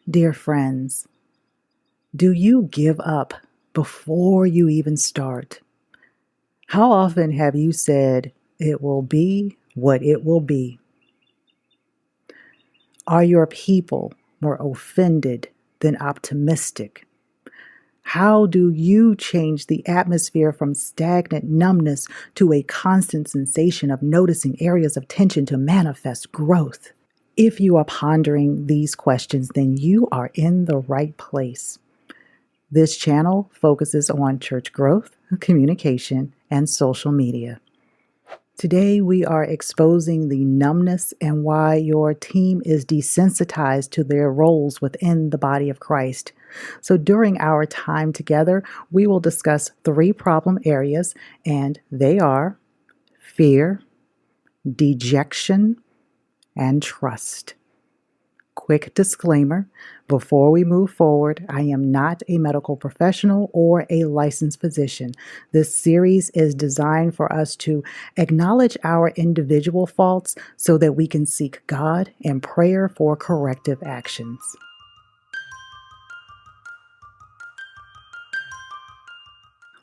Dear friends, do you give up before you even start? How often have you said, "It will be what it will be"? Are your people more offended than optimistic? How do you change the atmosphere from stagnant numbness to a constant sensation of noticing areas of tension to manifest growth? If you are pondering these questions, then you are in the right place. This channel focuses on church growth, communication, and social media. Today, we are exposing the numbness and why your team is desensitized to their roles within the body of Christ. So during our time together, we will discuss 3 problem areas, and they are fear, dejection, and trust. Quick disclaimer, before we move forward, I am not a medical professional or a licensed physician. This series is designed for us to acknowledge our individual faults so that we can seek God in prayer for corrective actions.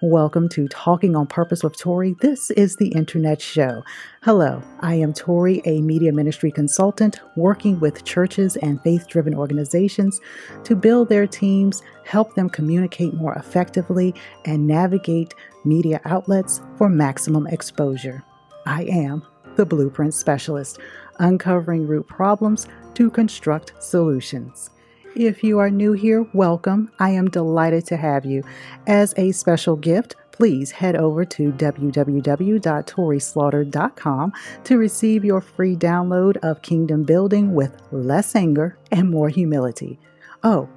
Welcome to Talking on Purpose with Torrie. This is the internet show. Hello, I am Torrie, a media ministry consultant working with churches and faith-driven organizations to build their teams, help them communicate more effectively, and navigate media outlets for maximum exposure. I am the Blueprint Specialist, uncovering root problems to construct solutions. If you are new here, welcome. I am delighted to have you. As a special gift, please head over to www.torrieslaughter.com to receive your free download of Kingdom Building with Less Anger and More Humility. Oh,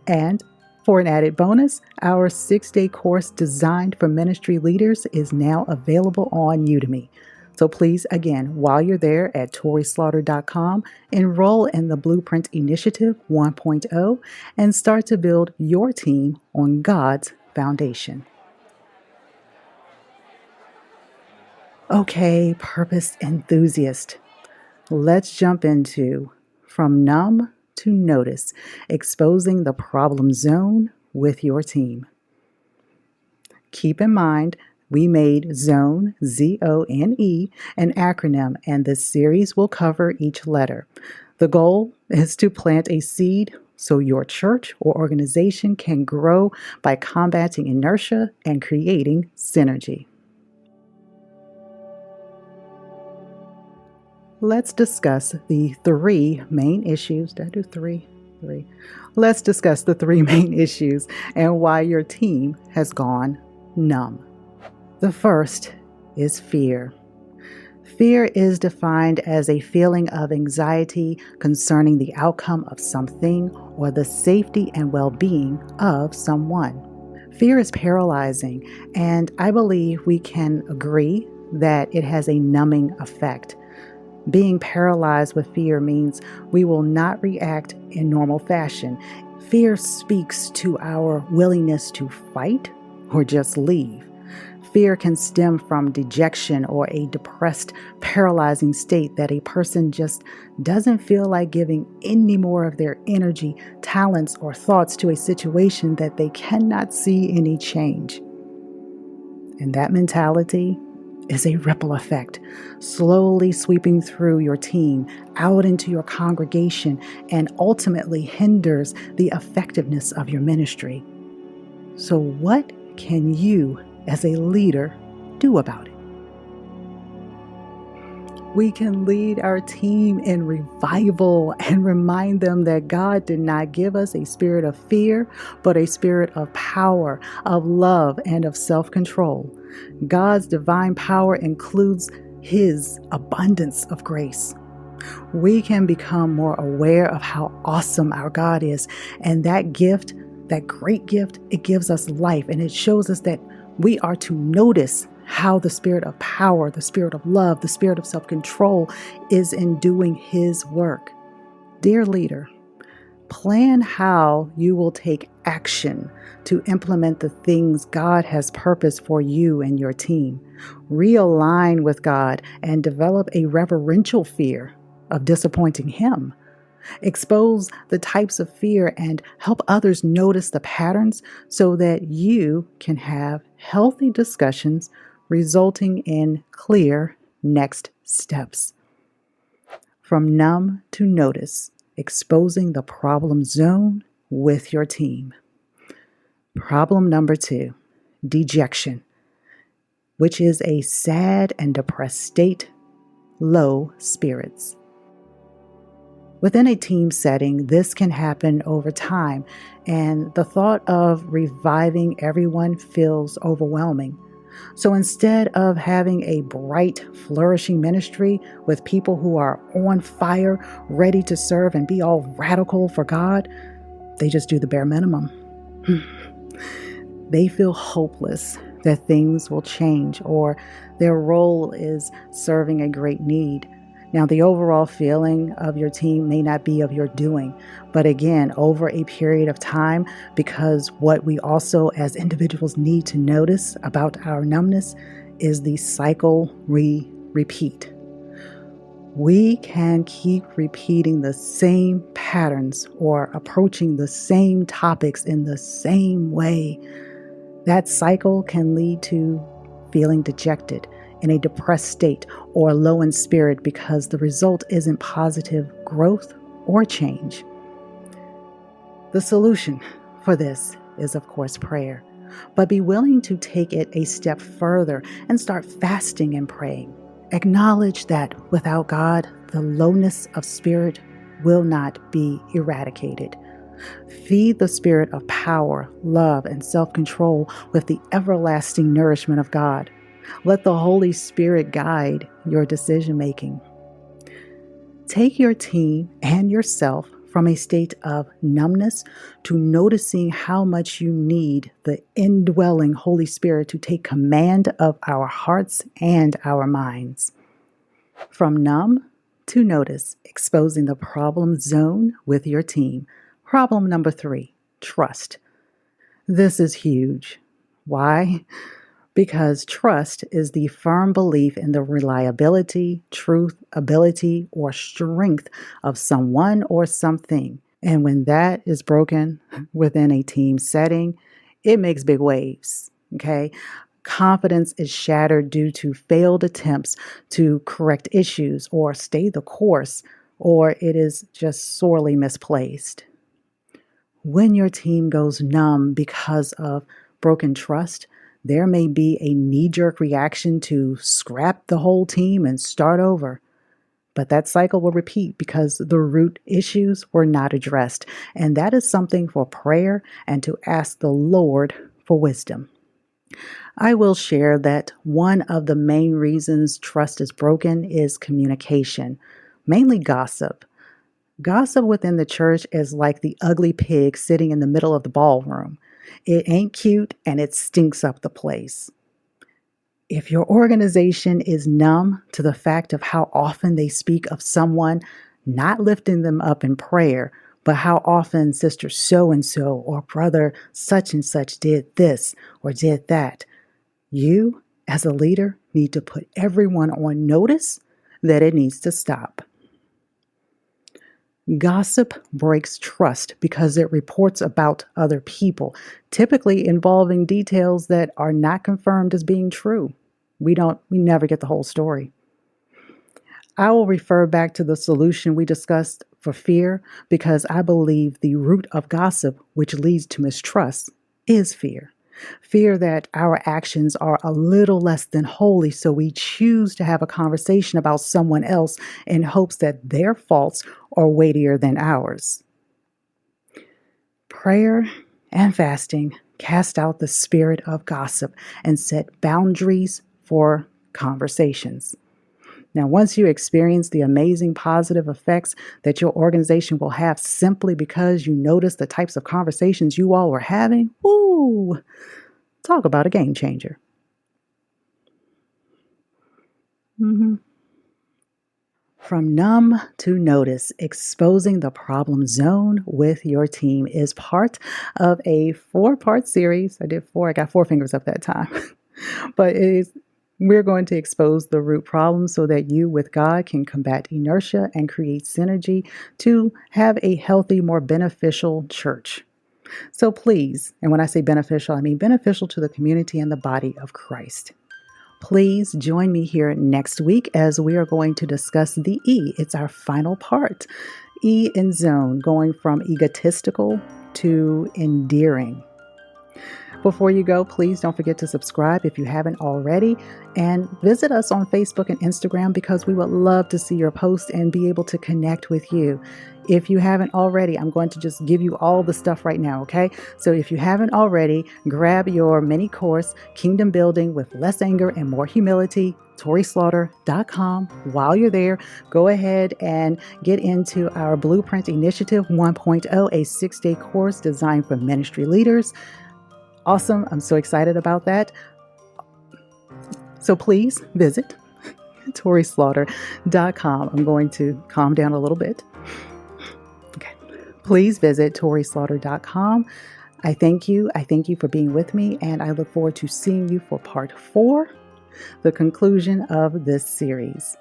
and for an added bonus, our 6-day course designed for ministry leaders is now available on Udemy. So please, again, while you're there at torrieslaughter.com, enroll in the Blueprint Initiative 1.0 and start to build your team on God's foundation. Okay, purpose enthusiast, let's jump into From Numb to Notice, exposing the problem zone with your team. Keep in mind, we made ZONE, Z-O-N-E, an acronym, and this series will cover each letter. The goal is to plant a seed so your church or organization can grow by combating inertia and creating synergy. Let's discuss the 3 main issues. Did I do 3? 3. Let's discuss the 3 main issues and why your team has gone numb. The first is fear. Fear is defined as a feeling of anxiety concerning the outcome of something or the safety and well-being of someone. Fear is paralyzing, and I believe we can agree that it has a numbing effect. Being paralyzed with fear means we will not react in normal fashion. Fear speaks to our willingness to fight or just leave. Fear can stem from dejection or a depressed, paralyzing state that a person just doesn't feel like giving any more of their energy, talents, or thoughts to a situation that they cannot see any change. And that mentality is a ripple effect, slowly sweeping through your team, out into your congregation, and ultimately hinders the effectiveness of your ministry. So what can you as a leader do about it? We can lead our team in revival and remind them that God did not give us a spirit of fear, but a spirit of power, of love, and of self-control. God's divine power includes His abundance of grace. We can become more aware of how awesome our God is, and that gift, that great gift, it gives us life, and it shows us that we are to notice how the spirit of power, the spirit of love, the spirit of self-control is in doing His work. Dear leader, plan how you will take action to implement the things God has purposed for you and your team. Realign with God and develop a reverential fear of disappointing Him. Expose the types of fear and help others notice the patterns so that you can have healthy discussions resulting in clear next steps. From numb to notice, exposing the problem zone with your team. Problem number 2, dejection, which is a sad and depressed state, low spirits. Within a team setting, this can happen over time, and the thought of reviving everyone feels overwhelming. So instead of having a bright, flourishing ministry with people who are on fire, ready to serve and be all radical for God, they just do the bare minimum. They feel hopeless that things will change or their role is serving a great need. Now, the overall feeling of your team may not be of your doing, but again, over a period of time, because what we also as individuals need to notice about our numbness is the cycle we repeat. We can keep repeating the same patterns or approaching the same topics in the same way. That cycle can lead to feeling dejected, in a depressed state, or low in spirit because the result isn't positive growth or change. The solution for this is, of course, prayer, but be willing to take it a step further and start fasting and praying. Acknowledge that without God, the lowness of spirit will not be eradicated. Feed the spirit of power, love, and self-control with the everlasting nourishment of God. Let the Holy Spirit guide your decision-making. Take your team and yourself from a state of numbness to noticing how much you need the indwelling Holy Spirit to take command of our hearts and our minds. From numb to notice, exposing the problem zone with your team. Problem number 3, trust. This is huge. Why? Because trust is the firm belief in the reliability, truth, ability, or strength of someone or something. And when that is broken within a team setting, it makes big waves, okay? Confidence is shattered due to failed attempts to correct issues or stay the course, or it is just sorely misplaced. When your team goes numb because of broken trust, there may be a knee-jerk reaction to scrap the whole team and start over. But that cycle will repeat because the root issues were not addressed. And that is something for prayer and to ask the Lord for wisdom. I will share that one of the main reasons trust is broken is communication, mainly gossip. Gossip within the church is like the ugly pig sitting in the middle of the ballroom. It ain't cute and it stinks up the place. If your organization is numb to the fact of how often they speak of someone, not lifting them up in prayer, but how often sister so-and-so or brother such and such did this or did that, you as a leader need to put everyone on notice that it needs to stop. Gossip breaks trust because it reports about other people, typically involving details that are not confirmed as being true. We never get the whole story. I will refer back to the solution we discussed for fear because I believe the root of gossip, which leads to mistrust, is fear. Fear that our actions are a little less than holy, so we choose to have a conversation about someone else in hopes that their faults are weightier than ours. Prayer and fasting cast out the spirit of gossip and set boundaries for conversations. Now, once you experience the amazing positive effects that your organization will have simply because you notice the types of conversations you all were having, woo, talk about a game changer. From numb to notice, exposing the problem zone with your team is part of a 4-part series. I got 4 fingers up that time. But it is We're going to expose the root problem so that you, with God, can combat inertia and create synergy to have a healthy, more beneficial church. So please, and when I say beneficial, I mean beneficial to the community and the body of Christ. Please join me here next week as we are going to discuss the E. It's our final part. E in zone, going from egotistical to endearing. Before you go, please don't forget to subscribe if you haven't already, and visit us on Facebook and Instagram because we would love to see your posts and be able to connect with you. If you haven't already, I'm going to just give you all the stuff right now, okay? So if you haven't already, grab your mini course, Kingdom Building with Less Anger and More Humility, TorrieSlaughter.com. While you're there, go ahead and get into our Blueprint Initiative 1.0, a 6-day course designed for ministry leaders. Awesome. I'm so excited about that. So please visit TorrieSlaughter.com. I'm going to calm down a little bit. Okay. Please visit TorrieSlaughter.com. I thank you. I thank you for being with me, and I look forward to seeing you for part 4, the conclusion of this series.